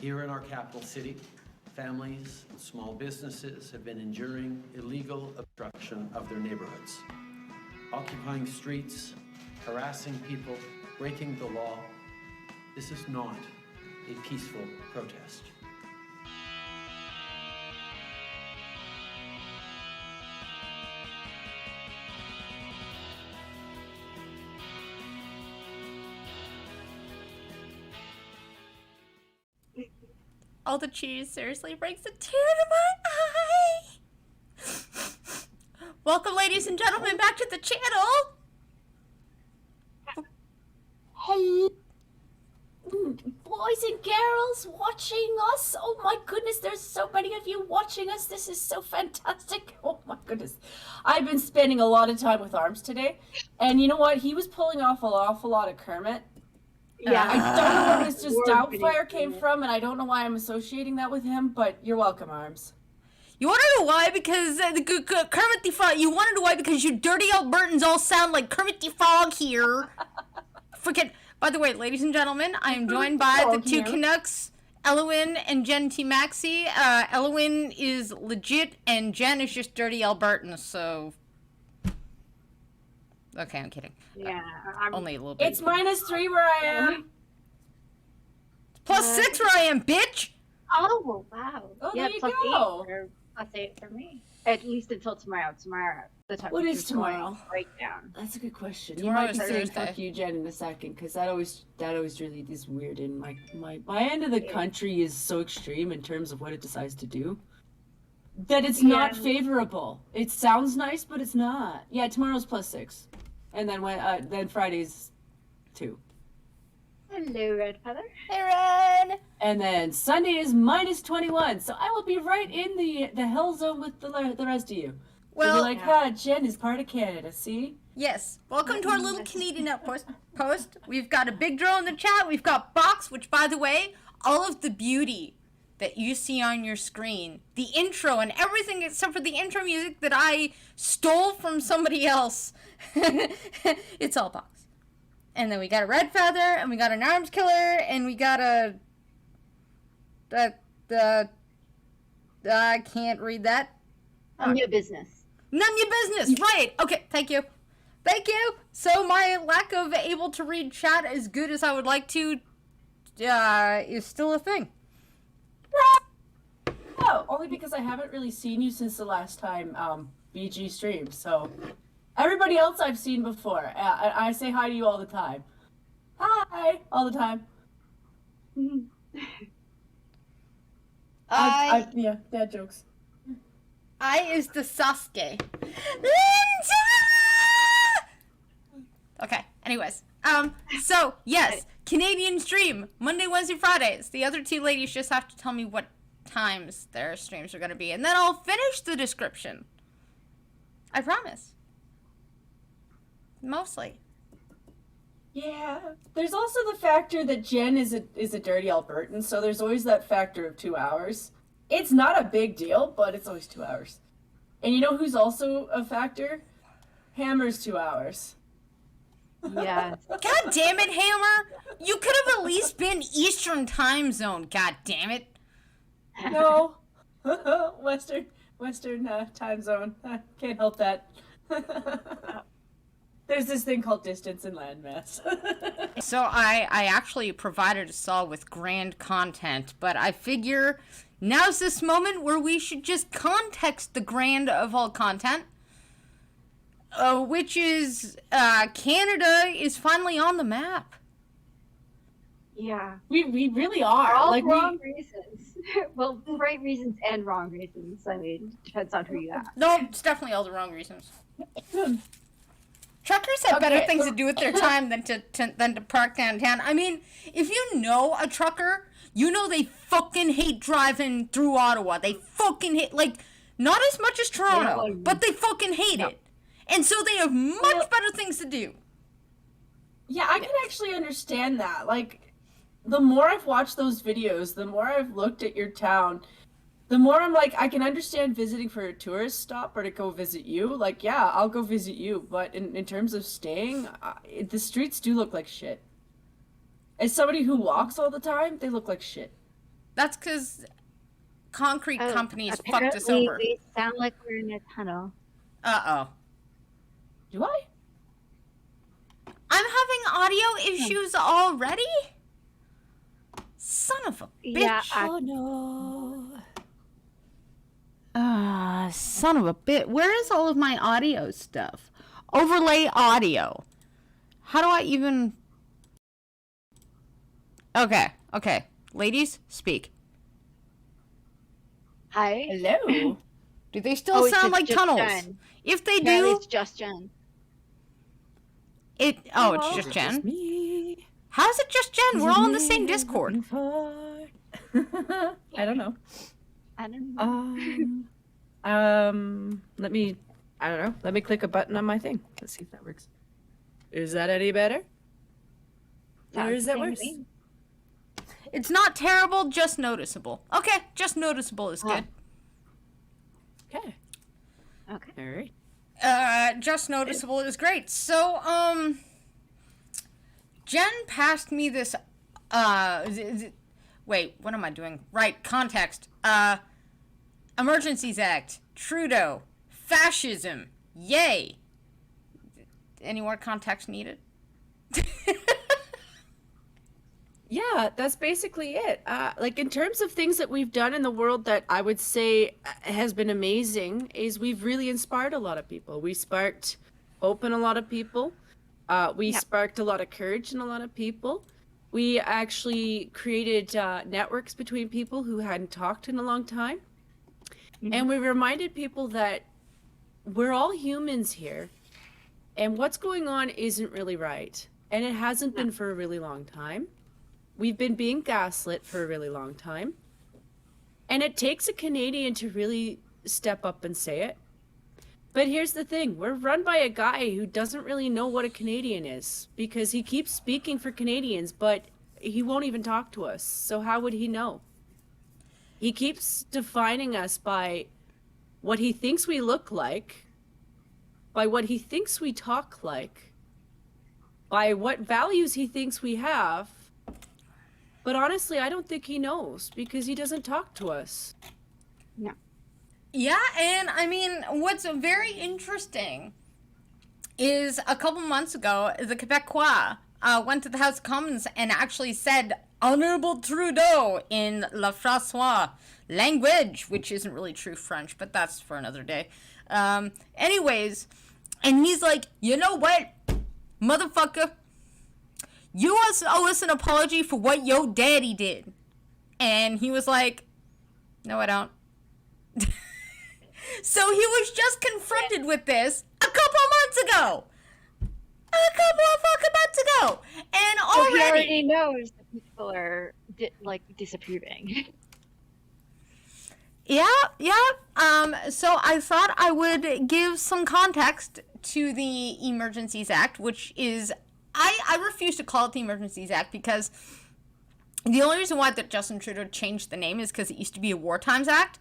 Here in our capital city, families and small businesses have been enduring illegal obstruction of their neighborhoods, occupying streets, harassing people, breaking the law. This is not a peaceful protest. All the cheese seriously brings a tear to my eye. Welcome, ladies and gentlemen, back to the channel. Hello, boys and girls watching us. Oh my goodness, there's so many of you watching us. This is so fantastic. Oh my goodness. I've been spending a lot of time with Arms today, and you know what? He was pulling off an awful lot of Kermit. Yeah, I don't know where this just Doubtfire came from, and I don't know why I'm associating that with him, but you're welcome, Arms. You want to know why? Because Kermit the Frog. You want to know why? Because you dirty Albertans all sound like Kermit the Frog here. Freaking. By the way, ladies and gentlemen, I am joined by the two Canucks, Elowin and Jen T. Maxey. Elowin is legit, and Jen is just dirty Albertan. So. Okay, I'm kidding. Yeah, only a little bit. It's -3 where I am. +6 where I am, bitch. Oh wow! Oh, yeah, there you +8 go. or +8 for me. At least until tomorrow. Tomorrow, the temperature What is tomorrow? Right down. That's a good question. Tomorrow You might is be saying Thursday. fuck you, Jen, in a second, because that always really is weird. And my end of the country is so extreme in terms of what it decides to do that it's not favorable. It sounds nice, but it's not. Yeah, tomorrow's +6, and then Friday's 2. Hello, Red Feather. Hey, Ren. And then Sunday is -21, so I will be right in the hell zone with the rest of you. Well, so Jen is part of Canada, see? yes. Welcome to our little Canadian Outpost. We've got a big drill in the chat. We've got Box, which, by the way, all of the beauty that you see on your screen, the intro and everything except for the intro music that I stole from somebody else, it's all Box. And then we got a Red Feather, and we got an Arms Killer, and we got I can't read that. None your business. None your business, right. Okay, thank you. Thank you. So my lack of able to read chat as good as I would like to is still a thing. Oh, only because I haven't really seen you since the last time BG streamed, so... Everybody else I've seen before. I say hi to you all the time. Hi! All the time. Yeah, dad jokes. I is the Sasuke. Okay, anyways. So, yes, Canadian stream, Monday, Wednesday, Fridays. The other two ladies just have to tell me what times their streams are going to be, and then I'll finish the description. I promise. Mostly. Yeah. There's also the factor that Jen is a dirty Albertan, so there's always that factor of 2 hours. It's not a big deal, but it's always 2 hours. And you know who's also a factor? Hammer's 2 hours. Yeah. God damn it, Hammer! You could have at least been Eastern time zone, god damn it. No. Western time zone. Can't help that. There's this thing called distance and landmass. So I actually provided us all with grand content, but I figure now's this moment where we should just context the grand of all content, which is Canada is finally on the map. Yeah. We really are. For all like wrong reasons. Well, right reasons and wrong reasons. I mean, depends on who you ask. No, it's definitely all the wrong reasons. Truckers have better things to do with their time than to park downtown. I mean, if you know a trucker, you know they fucking hate driving through Ottawa. They fucking hate, like, not as much as Toronto, but they fucking hate it. And so they have much better things to do. Yeah, I can actually understand that. Like, the more I've watched those videos, the more I've looked at your town, the more I'm like, I can understand visiting for a tourist stop or to go visit you. Like, yeah, I'll go visit you. But in terms of staying, the streets do look like shit. As somebody who walks all the time, they look like shit. That's because concrete Oh, companies fucked us apparently over. we sound like we're in a tunnel. Uh-oh. Do I? I'm having audio issues already? Son of a bitch. Yeah, Oh no. Son of a bit. Where is all of my audio stuff? Overlay audio. How do I even... Okay. Ladies, speak. Hi. Hello. Do they still it's sound like just tunnels? Jen. If they Yeah, do, it's just Jen. it's just Jen. Just me. How's it just Jen? We're all in the same Discord. I don't know. I don't know. Let me, I don't know. Let me click a button on my thing. Let's see if that works. Is that any better? Or Sounds is the that same worse? to me. It's not terrible, just noticeable. Okay, just noticeable is good. Okay. Okay. All right. Just noticeable is great. So, Jen passed me this, wait, what am I doing? Right, context. Emergencies Act, Trudeau, fascism, yay. Any more context needed? Yeah, that's basically it. Like in terms of things that we've done in the world that I would say has been amazing is we've really inspired a lot of people. We sparked hope in a lot of people. We sparked a lot of courage in a lot of people. We actually created networks between people who hadn't talked in a long time. And we reminded people that we're all humans here. And what's going on isn't really right. And it hasn't been for a really long time. We've been being gaslit for a really long time. And it takes a Canadian to really step up and say it. But here's the thing. We're run by a guy who doesn't really know what a Canadian is. Because he keeps speaking for Canadians, but he won't even talk to us. So how would he know? He keeps defining us by what he thinks we look like, by what he thinks we talk like, by what values he thinks we have. But honestly, I don't think he knows because he doesn't talk to us. No. Yeah, and I mean, what's very interesting is a couple months ago, the Quebecois went to the House of Commons and actually said, Honorable Trudeau in La François language, which isn't really true French, but that's for another day. Anyways, and he's like, you know what, motherfucker? You owe us an apology for what your daddy did. And he was like, no, I don't. So he was just confronted with this a couple months ago. A couple of fucking months ago. And So he already knows that people are disapproving. Yeah. So I thought I would give some context to the Emergencies Act, which is, I refuse to call it the Emergencies Act because the only reason why that Justin Trudeau changed the name is because it used to be a War Times Act.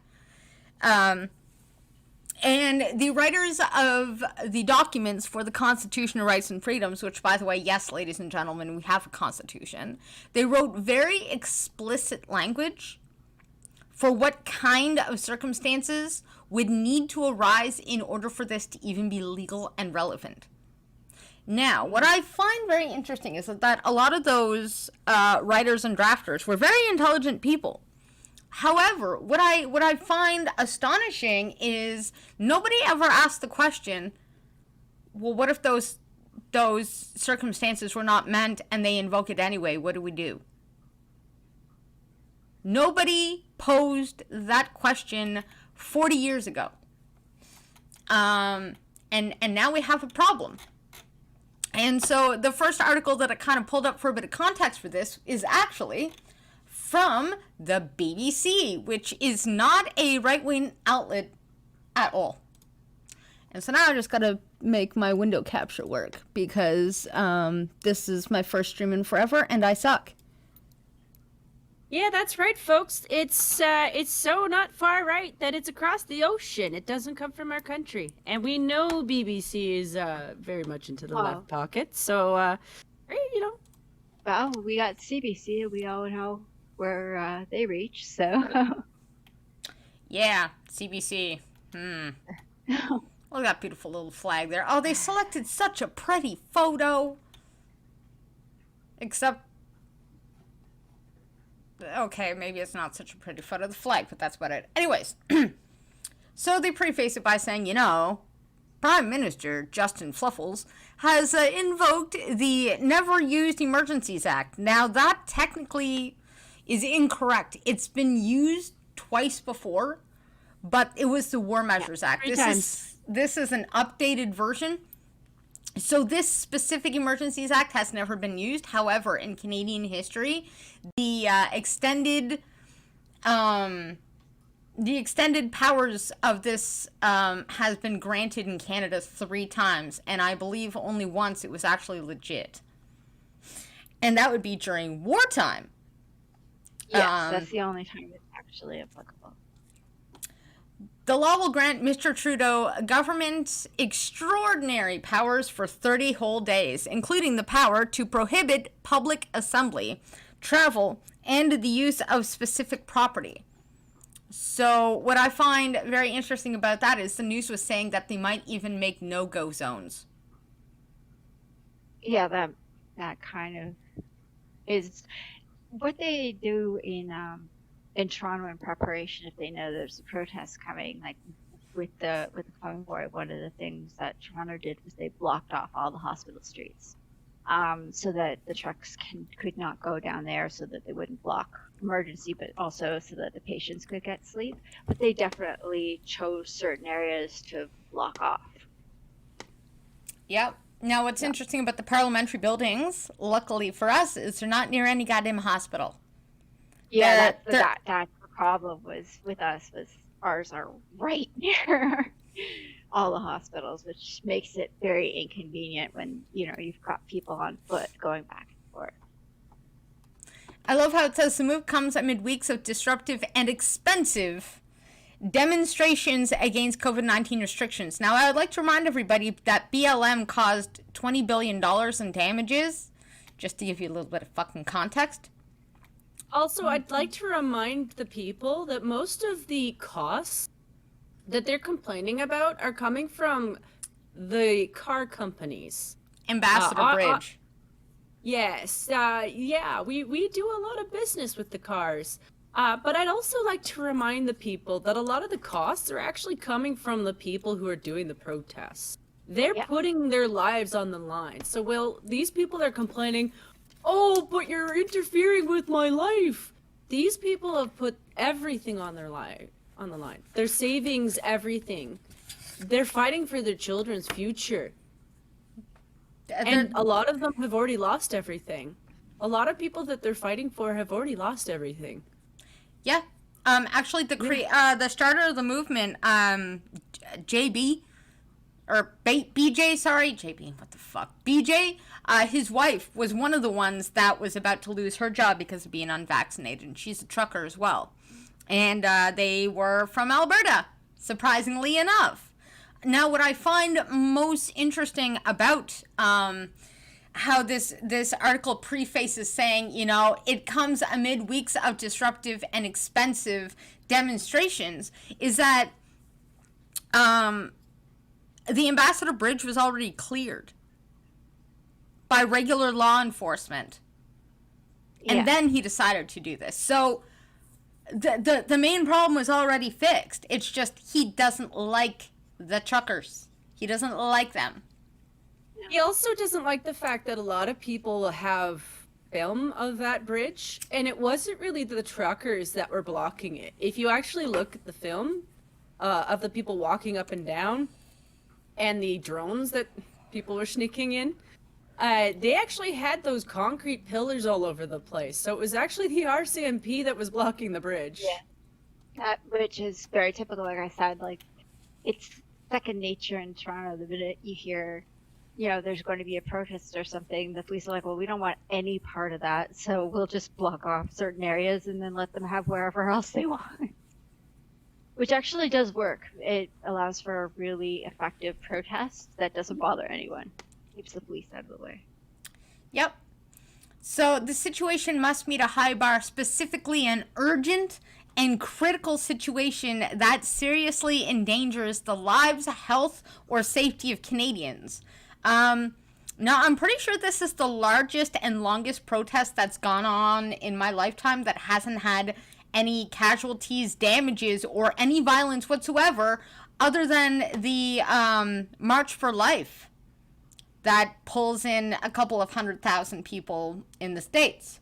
And the writers of the documents for the Constitution of Rights and Freedoms, which, by the way, yes, ladies and gentlemen, we have a constitution, they wrote very explicit language for what kind of circumstances would need to arise in order for this to even be legal and relevant. Now, what I find very interesting is that a lot of those writers and drafters were very intelligent people. However, what I find astonishing is nobody ever asked the question, well, what if those circumstances were not meant and they invoke it anyway? What do we do? Nobody posed that question 40 years ago. And now we have a problem. And so the first article that I kind of pulled up for a bit of context for this is actually from the BBC, which is not a right-wing outlet at all. And so now I just gotta make my window capture work because this is my first stream in forever and I suck. Yeah, that's right, folks. It's so not far right that it's across the ocean. It doesn't come from our country, and we know BBC is very much into the left pocket. So, you know. Well, we got CBC. We all know where they reach. So, Yeah, CBC. Look at that beautiful little flag there. Oh, they selected such a pretty photo. Except, okay, maybe it's not such a pretty photo of the flag, but that's about it. Anyways, so they preface it by saying, Prime Minister Justin Fluffles has invoked the Never Used Emergencies Act. Now, that technically is incorrect. It's been used twice before, but it was the War Measures Act. This is an updated version. So this specific Emergencies Act has never been used. However, in Canadian history, the extended powers of this has been granted in Canada 3 times, and I believe only once it was actually legit. And that would be during wartime. yes, that's the only time it's actually applicable. The law will grant Mr. Trudeau government extraordinary powers for 30 whole days, including the power to prohibit public assembly, travel, and the use of specific property. So what I find very interesting about that is the news was saying that they might even make no-go zones. Yeah, that kind of is what they do in Toronto in preparation if they know there's a protest coming. Like with the convoy, one of the things that Toronto did was they blocked off all the hospital streets, so that the trucks could not go down there, so that they wouldn't block emergency, but also so that the patients could get sleep. But they definitely chose certain areas to block off. Yep. Now, what's interesting about the parliamentary buildings, luckily for us, is they're not near any goddamn hospital. Yeah, that's the problem was with us, was ours are right near all the hospitals, which makes it very inconvenient when, you've got people on foot going back and forth. I love how it says the move comes amid weeks of disruptive and expensive demonstrations against COVID-19 restrictions. Now, I would like to remind everybody that BLM caused $20 billion in damages, just to give you a little bit of fucking context. Also, I'd like to remind the people that most of the costs that they're complaining about are coming from the car companies. Ambassador Bridge. Yes, we do a lot of business with the cars. But I'd also like to remind the people that a lot of the costs are actually coming from the people who are doing the protests. They're putting their lives on the line. So, these people are complaining, oh, but you're interfering with my life. These people have put everything on the line. Their savings, everything. They're fighting for their children's future. And a lot of them have already lost everything. A lot of people that they're fighting for have already lost everything. Yeah. Actually, the starter of the movement, JB, or BJ, sorry, JB, what the fuck? BJ, his wife was one of the ones that was about to lose her job because of being unvaccinated, and she's a trucker as well. And they were from Alberta, surprisingly enough. Now, what I find most interesting about how this article prefaces saying, it comes amid weeks of disruptive and expensive demonstrations, is that the Ambassador Bridge was already cleared by regular law enforcement. And then he decided to do this. So the main problem was already fixed. It's just he doesn't like the truckers. He doesn't like them. He also doesn't like the fact that a lot of people have film of that bridge, and it wasn't really the truckers that were blocking it. If you actually look at the film of the people walking up and down and the drones that people were sneaking in, they actually had those concrete pillars all over the place. So it was actually the RCMP that was blocking the bridge. Yeah, which is very typical. Like I said, it's second nature in Toronto. The minute you hear, there's going to be a protest or something, the police are like, well, we don't want any part of that, so we'll just block off certain areas and then let them have wherever else they want. Which actually does work. It allows for a really effective protest that doesn't bother anyone. Keeps the police out of the way. Yep. So the situation must meet a high bar, specifically an urgent and critical situation that seriously endangers the lives, health, or safety of Canadians. Now, I'm pretty sure this is the largest and longest protest that's gone on in my lifetime that hasn't had any casualties, damages, or any violence whatsoever, other than the March for Life that pulls in a couple of 100,000 people in the States.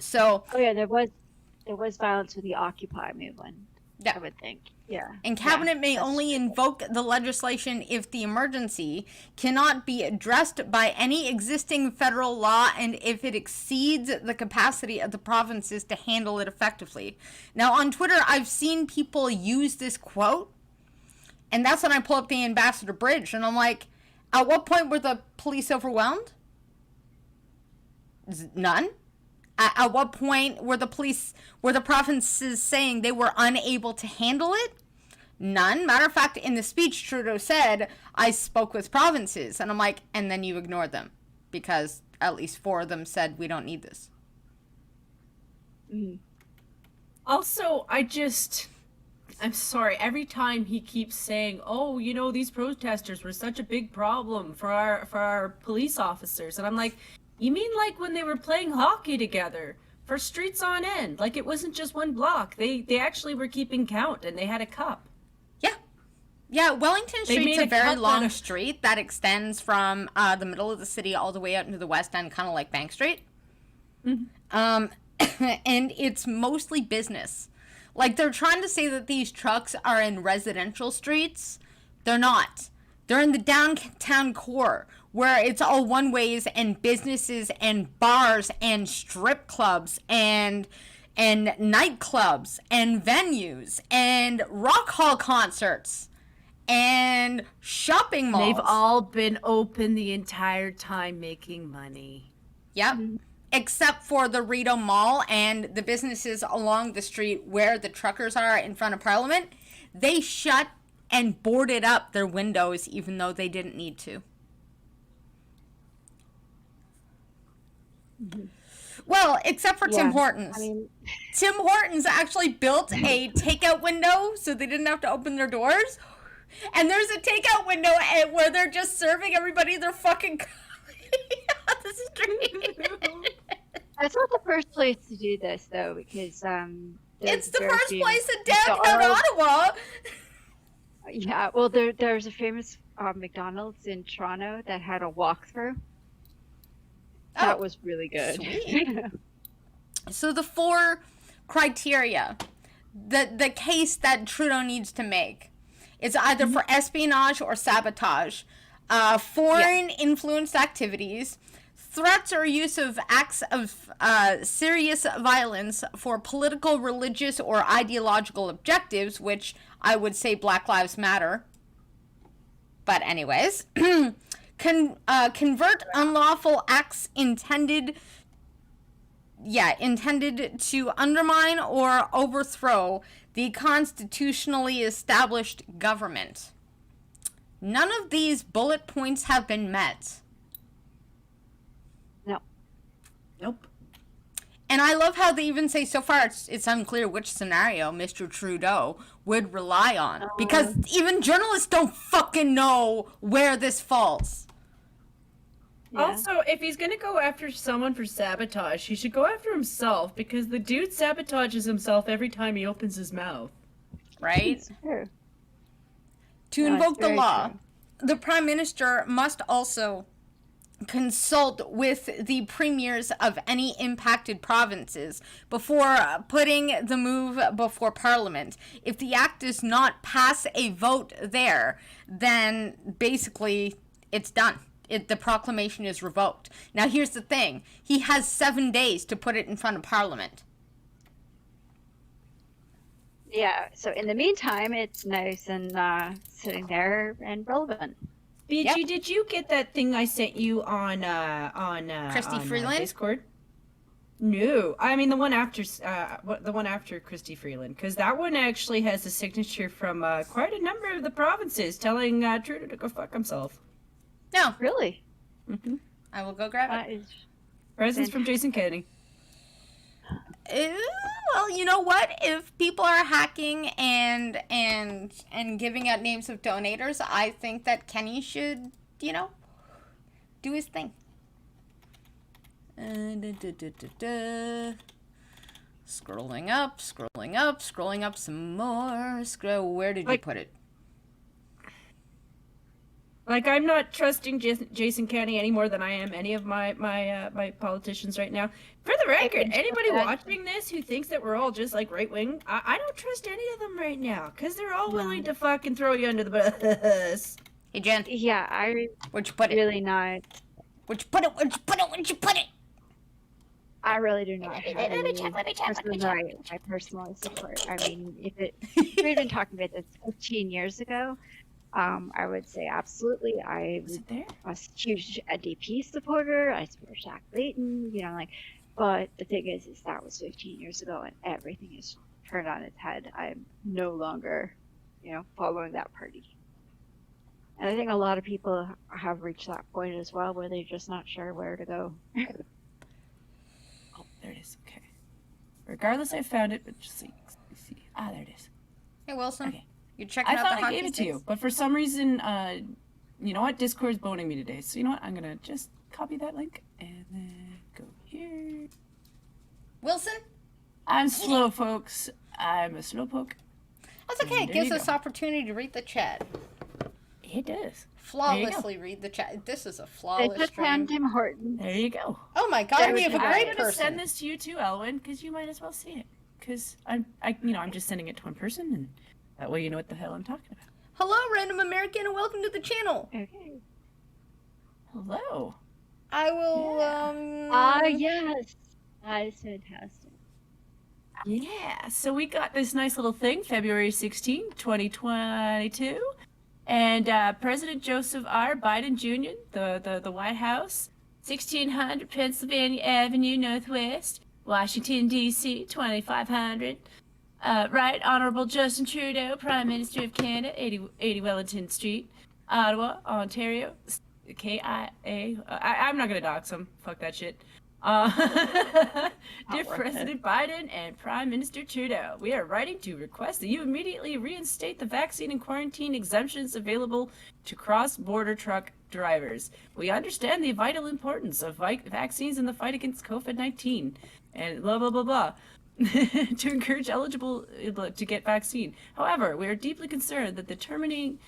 So, Oh yeah, there was violence with the Occupy movement. yeah. I would think. Yeah. And Cabinet may that's only true. invoke the legislation if the emergency cannot be addressed by any existing federal law and if it exceeds the capacity of the provinces to handle it effectively. Now, on Twitter, I've seen people use this quote, and that's when I pull up the Ambassador Bridge, and I'm like, at what point were the police overwhelmed? None. At what point were the provinces saying they were unable to handle it? None. Matter of fact, in the speech, Trudeau said, I spoke with provinces. And I'm like, and then you ignored them because at least 4 of them said, we don't need this. Mhm. Also, I'm sorry, every time he keeps saying, oh, you know, these protesters were such a big problem for our police officers. And I'm like, you mean like when they were playing hockey together for streets on end? Like it wasn't just one block. They actually were keeping count and they had a cup. Yeah. Yeah, Wellington They Street's made a a very cut long out of- street that extends from the middle of the city all the way out into the west end, kind of like Bank Street. And it's mostly business. Like, they're trying to say that these trucks are in residential streets. They're not. They're in the downtown core, where it's all one-ways and businesses and bars and strip clubs and nightclubs and venues and rock hall concerts and shopping malls. They've all been open the entire time making money. Yep. Except for the Rideau Mall and the businesses along the street where the truckers are in front of Parliament. They shut and boarded up their windows even though they didn't need to. Well, except for Tim Yeah, Hortons. I mean, Tim Hortons actually built a takeout window so they didn't have to open their doors. And there's a takeout window where they're just serving everybody their fucking coffee on the street. that's not the first place to do this though, because It's the there's first the place in downtown McDonald's- Ottawa. Yeah, well, there's a famous McDonald's in Toronto that had a walkthrough. That was really good. Sweet. So the 4 criteria, the case that Trudeau needs to make, is either for espionage or sabotage, foreign influenced activities, threats or use of acts of serious violence for political, religious, or ideological objectives, which I would say Black Lives Matter. But anyways, convert unlawful acts intended to undermine or overthrow the constitutionally established government. None of these bullet points have been met. No. Nope. And I love how they even say so far it's unclear which scenario Mr. Trudeau would rely on. Because even journalists don't fucking know where this falls. Yeah. Also, if he's gonna go after someone for sabotage, he should go after himself because the dude sabotages himself every time he opens his mouth. Right? It's true. To No, it's invoke the very law, true. the Prime Minister must also consult with the premiers of any impacted provinces before putting the move before Parliament. If the act does not pass a vote there, then basically it's done. The proclamation is revoked. Now here's the thing. He has 7 days to put it in front of Parliament. Yeah. So in the meantime, it's nice and sitting there and relevant. Yep. Did you get that thing I sent you on Christy on, Freeland? Discord? No, I mean the one after Christy Freeland, because that one actually has a signature from quite a number of the provinces telling Trudeau to go fuck himself. No, Really? I will go grab it. That is Presents from Jason Kennedy. Well, you know what? If people are hacking and giving out names of donators, I think that Kenny should, do his thing. Scrolling up some more. Where did you put it? Like, I'm not trusting Jason Kenney any more than I am any of my politicians right now. For the record, anybody watching this who thinks that we're all just, like, right-wing, I don't trust any of them right now, because they're all willing to fucking throw you under the bus. Hey, Jen. Yeah, Where'd you put it? really not. Where'd you put it? I really do not. Let me check. I personally support. I mean, if we've been talking about this 15 years ago, I would say absolutely. I was a huge NDP supporter. I support Jack Layton, but the thing is that was 15 years ago, and everything is turned on its head. I'm no longer, following that party. And I think a lot of people have reached that point as well, where they're just not sure where to go. Oh, there it is. Okay. Regardless, I found it, but just see. Ah, there it is. Hey, Wilson. Okay. You're checking I out thought the I hockey gave it to sticks? you, but for some reason, you know what? Discord's boning me today. So you know what? I'm gonna just copy that link and then go here. Wilson? I'm slow, folks. I'm a slowpoke. That's okay. It There gives you us go. opportunity to read the chat. It does. Flawlessly read the chat. This is a They flawless just stream. hand Tim Hortons. There you go. Oh my god, we have a I'm great gonna person. send this to you too, Elwyn, because you might as well see it. Because I'm just sending it to one person, and that way you know what the hell I'm talking about. Hello, Random American, and welcome to the channel. Okay. Hello. I will, Yes. That is fantastic. Yeah, so we got this nice little thing, February 16, 2022. And President Joseph R. Biden Jr., the White House, 1600 Pennsylvania Avenue Northwest, Washington, D.C., 2500. Right Honorable Justin Trudeau, Prime Minister of Canada, 80 Wellington Street, Ottawa, Ontario, KIA. I'm not going to dox him. Fuck that shit. Dear President Biden and Prime Minister Trudeau, we are writing to request that you immediately reinstate the vaccine and quarantine exemptions available to cross-border truck drivers. We understand the vital importance of vaccines in the fight against COVID-19 and blah, blah, blah, blah. To encourage eligible to get vaccine. However, we are deeply concerned that the terminating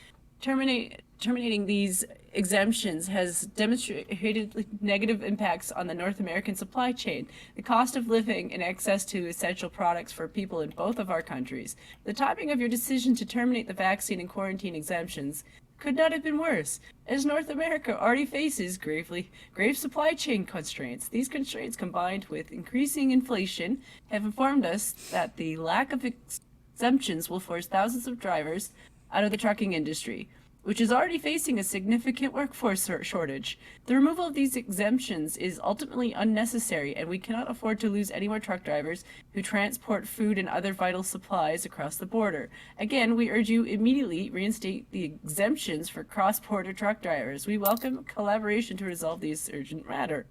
these exemptions has demonstrated negative impacts on the North American supply chain, the cost of living, and access to essential products for people in both of our countries. The timing of your decision to terminate the vaccine and quarantine exemptions could not have been worse, as North America already faces grave supply chain constraints. These constraints, combined with increasing inflation, have informed us that the lack of exemptions will force thousands of drivers out of the trucking industry, which is already facing a significant workforce shortage. The removal of these exemptions is ultimately unnecessary, and we cannot afford to lose any more truck drivers who transport food and other vital supplies across the border. Again, we urge you immediately reinstate the exemptions for cross-border truck drivers. We welcome collaboration to resolve this urgent matter.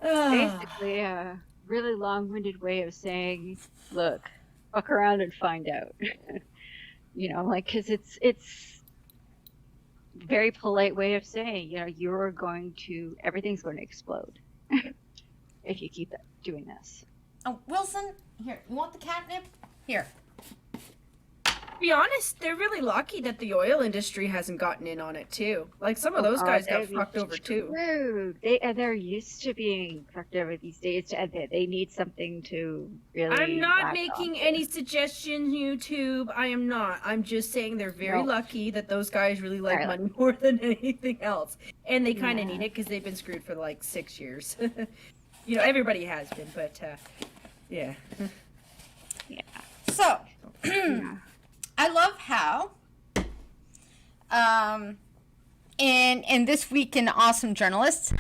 Basically, a really long-winded way of saying, look, fuck around and find out. Because it's very polite way of saying, everything's going to explode if you keep doing this. Oh, Wilson, here, you want the catnip? Here. To be honest, they're really lucky that the oil industry hasn't gotten in on it too. Like, some of those guys got fucked over too. True. They're used to being fucked over these days. They need something to really. I'm not making any suggestions, YouTube. I am not. I'm just saying they're very lucky that those guys really like money more than anything else. And they kind of need it because they've been screwed for like 6 years. Everybody has been, but yeah. Yeah. So, I love how, in This Week in Awesome Journalists,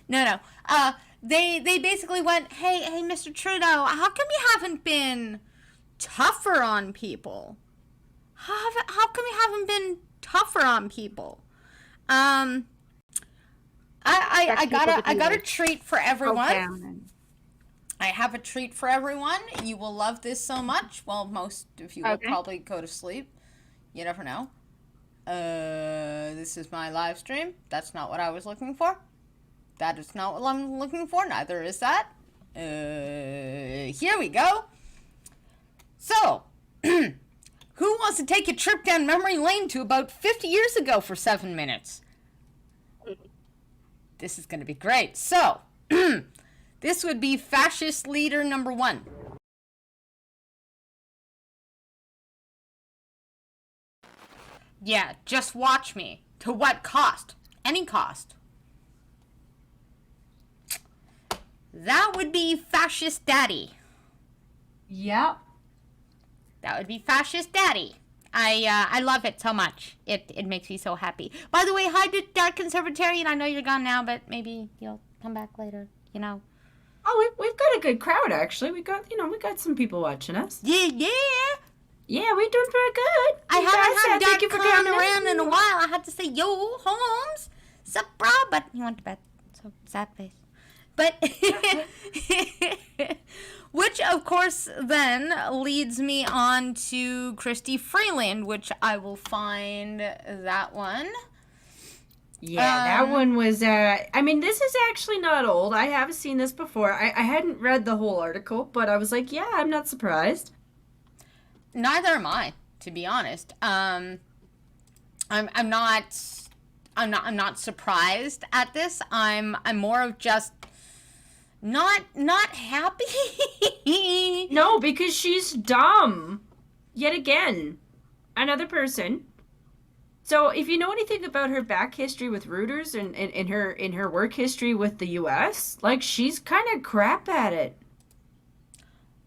they basically went, hey, Mr. Trudeau, how come you haven't been tougher on people? How come you haven't been tougher on people? I people got to I be, got a like, treat for broke everyone. down and I have a treat for everyone. You will love this so much. Well, most of you will Okay. probably go to sleep. You never know. This is my live stream. That's not what I was looking for. That is not what I'm looking for. Neither is that. Here we go. So, who wants to take a trip down memory lane to about 50 years ago for 7 minutes? This is going to be great. So, this would be fascist leader number 1. Yeah, just watch me. To what cost? Any cost. That would be fascist daddy. Yep. That would be fascist daddy. I love it so much. It makes me so happy. By the way, hi to Dark Conservatarian. I know you're gone now, but maybe you'll come back later, you know. Oh, we've got a good crowd, actually. We got some people watching us. Yeah. Yeah, we're doing pretty good. I haven't had Thank you Dark for Con coming around in a while. I had to say, yo, Holmes, sup, bro? But he went to bed, so sad face. But, which of course then leads me on to Christy Freeland, which I will find that one. Yeah, that one was, I mean, this is actually not old. I have seen this before. I hadn't read the whole article, but I was like, yeah, I'm not surprised. Neither am I, to be honest. I'm not surprised at this. I'm more of just not happy. No, because she's dumb. Yet again. Another person. So if you know anything about her back history with Reuters and in her work history with the US, like, she's kind of crap at it.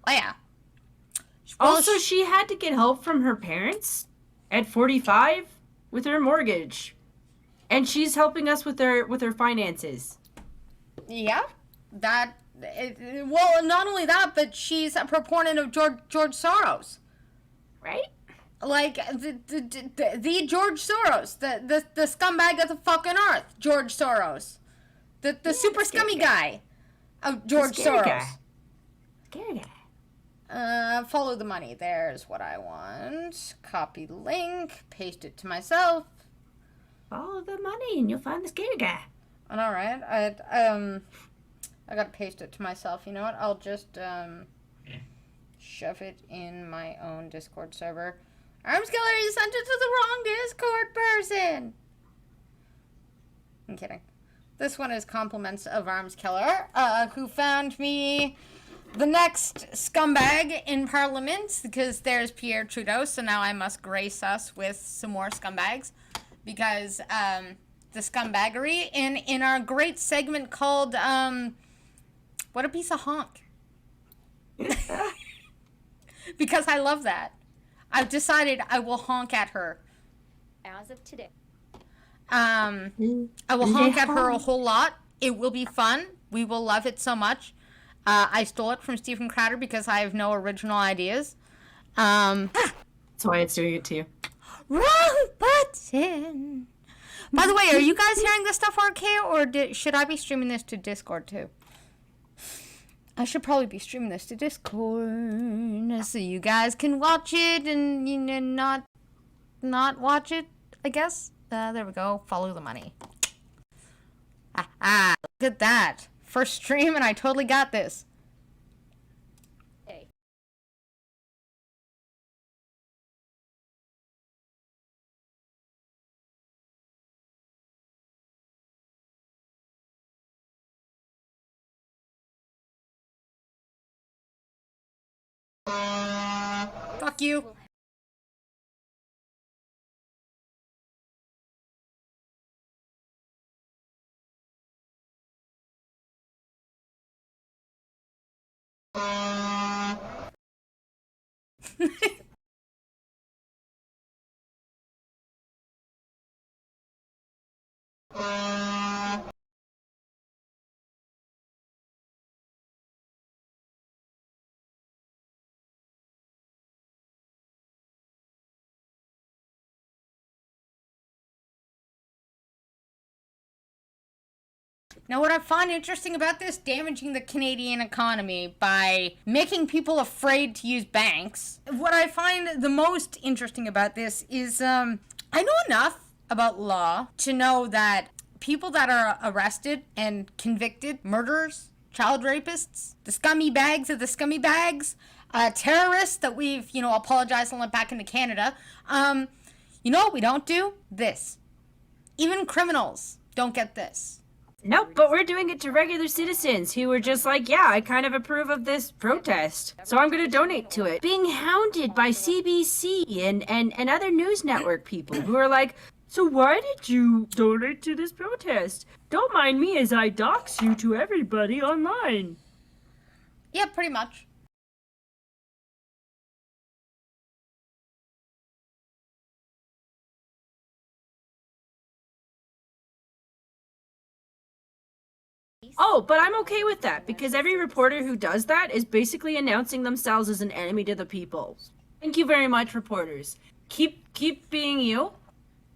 Oh yeah. Well, Also, she had to get help from her parents at 45 with her mortgage. And she's helping us with her finances. yeah, well, not only that, but she's a proponent of George Soros. Right? Like the George Soros, the scumbag of the fucking earth, George Soros, the super scummy guy of George Soros. Scary guy. Follow the money. There's what I want. Copy link. Paste it to myself. Follow the money and you'll find the scary guy. And all right, I gotta paste it to myself. You know what? I'll just shove it in my own Discord server. Arms Killer, you sent it to the wrong Discord person. I'm kidding. This one is compliments of Arms Killer, who found me the next scumbag in Parliament, because there's Pierre Trudeau, so now I must grace us with some more scumbags, because the scumbaggery in our great segment called What a Piece of Honk. Because I love that. I've decided I will honk at her. As of today. I will honk at her a whole lot. It will be fun. We will love it so much. I stole it from Stephen Crowder because I have no original ideas. That's why it's doing it to you. Wrong button. By the way, are you guys hearing this stuff okay, or should I be streaming this to Discord too? I should probably be streaming this to Discord so you guys can watch it and, you know, not watch it, I guess. There we go. Follow the money. Look at that. First stream and I totally got this. Fuck you. Now, what I find interesting about this, damaging the Canadian economy by making people afraid to use banks, what I find the most interesting about this is I know enough about law to know that people that are arrested and convicted, murderers, child rapists, the scummy bags of the scummy bags, terrorists that we've, apologized and let back into Canada, you know what we don't do? This. Even criminals don't get this. Nope, but we're doing it to regular citizens who were just like, yeah, I kind of approve of this protest, so I'm going to donate to it. Being hounded by CBC and other news network people who are like, so why did you donate to this protest? Don't mind me as I dox you to everybody online. Yeah, pretty much. Oh, but I'm okay with that, because every reporter who does that is basically announcing themselves as an enemy to the people. Thank you very much, reporters. Keep being you,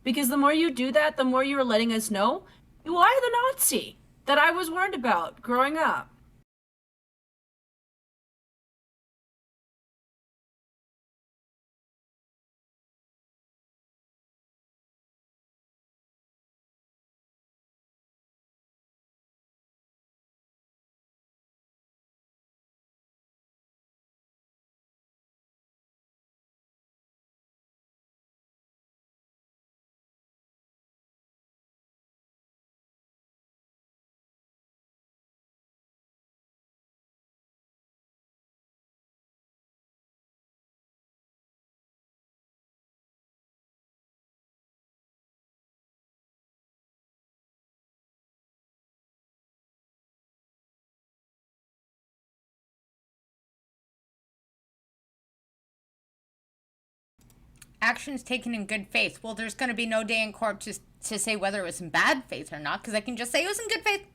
because the more you do that, the more you're letting us know you are the Nazi that I was warned about growing up. Actions taken in good faith. Well, there's going to be no day in court to say whether it was in bad faith or not, because I can just say it was in good faith.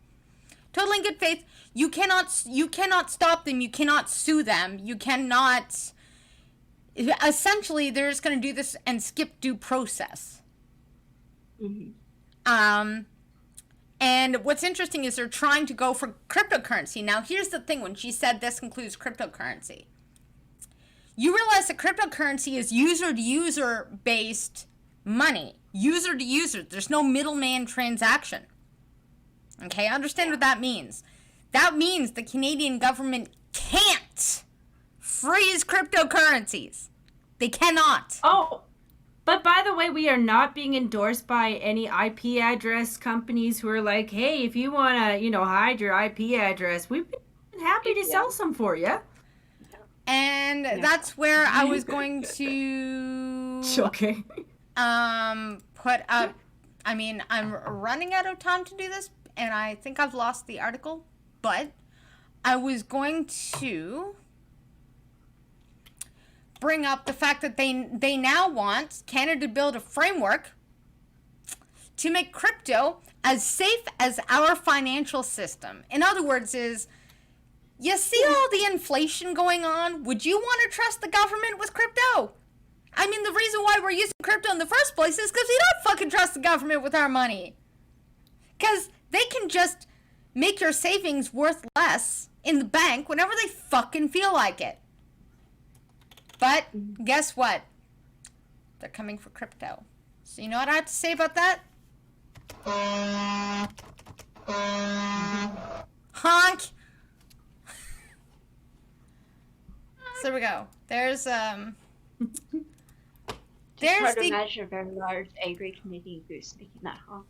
Totally in good faith. You cannot stop them. You cannot sue them. You cannot. Essentially, they're just going to do this and skip due process. Mm-hmm. And what's interesting is they're trying to go for cryptocurrency. Now, here's the thing. When she said this includes cryptocurrency, you realize that cryptocurrency is user-to-user based money. User-to-user. There's no middleman transaction. Okay, understand what that means. That means the Canadian government can't freeze cryptocurrencies. They cannot. Oh, but by the way, we are not being endorsed by any IP address companies who are like, hey, if you want to, hide your IP address, we've been happy to sell some for you. And that's where I was going to Okay. put up, I'm running out of time to do this, and I think I've lost the article, but I was going to bring up the fact that they now want Canada to build a framework to make crypto as safe as our financial system. In other words, you see all the inflation going on? Would you want to trust the government with crypto? The reason why we're using crypto in the first place is because we don't fucking trust the government with our money. Because they can just make your savings worth less in the bank whenever they fucking feel like it. But guess what? They're coming for crypto. So you know what I have to say about that? Honk! So there we go. There's hard to imagine a very large angry Canadian goose making that honk.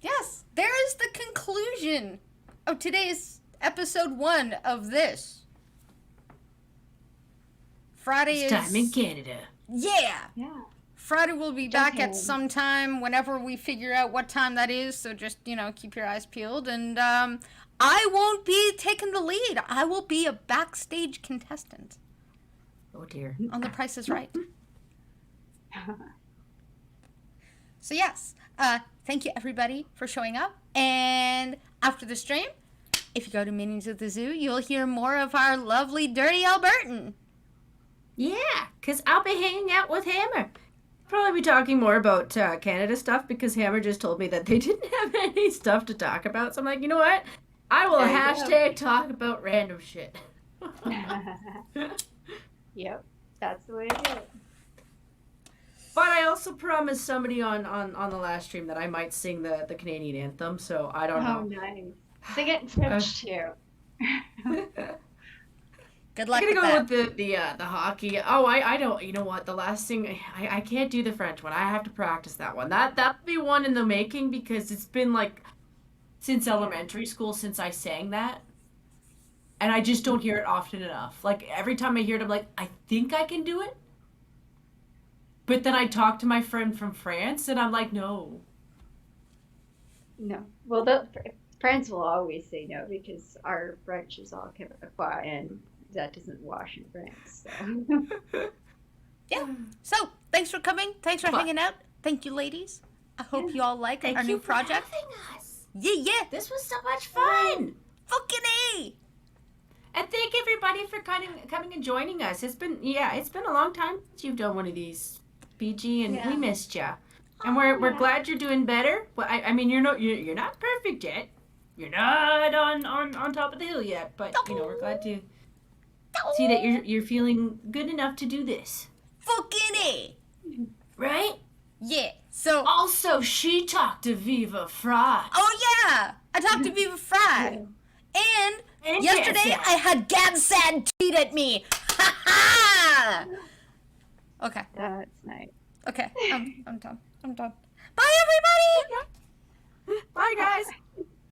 Yes, there is the conclusion of today's episode 1 of this. Friday It's time in Canada. Yeah. Friday we'll be back at home. some time whenever we figure out what time that is. So just, keep your eyes peeled. And I won't be taking the lead. I will be a backstage contestant. Oh dear. On The Price is Right. So yes, thank you everybody for showing up. And after the stream, if you go to Minions at the Zoo, you'll hear more of our lovely Dirty Albertan. Yeah, because I'll be hanging out with Hammer. probably be talking more about Canada stuff because Hammer just told me that they didn't have any stuff to talk about. So I'm like, you know what? I will There you hashtag talk about random shit. Yep, that's the way to do it. But I also promised somebody on the last stream that I might sing the Canadian anthem, so I don't Oh, know. nice. Sing it in French too. Good luck I'm with gonna that. go with the hockey. Oh, I don't. You know what? The last thing I can't do the French one. I have to practice that one. That'll be one in the making because it's been like since elementary school since I sang that, and I just don't hear it often enough. Like every time I hear it, I'm like, I think I can do it, but then I talk to my friend from France, and I'm like, no. No. Well, the friends will always say no because our French is all Quebecois and that doesn't wash in France. So. Yeah. So, thanks for coming. Thanks for But- hanging out. Thank you, ladies. I hope you all like Thank our you new for project. having us. Yeah. This was so much fun. Fucking A. And thank everybody for coming and joining us. It's been a long time since you've done one of these, PG, and we missed you. And we're glad you're doing better. Well, I mean you're not perfect yet. You're not on top of the hill yet, but you know we're glad to see that you're feeling good enough to do this, Fucking A. right? Yeah. So, Also, she talked to Viva Fry. oh yeah, I talked to Viva Fry. And And yesterday Gadsad. I had Gadsad tweet at me. Ha ha! Okay. That's nice. Okay. I'm done. Bye everybody! Bye, guys.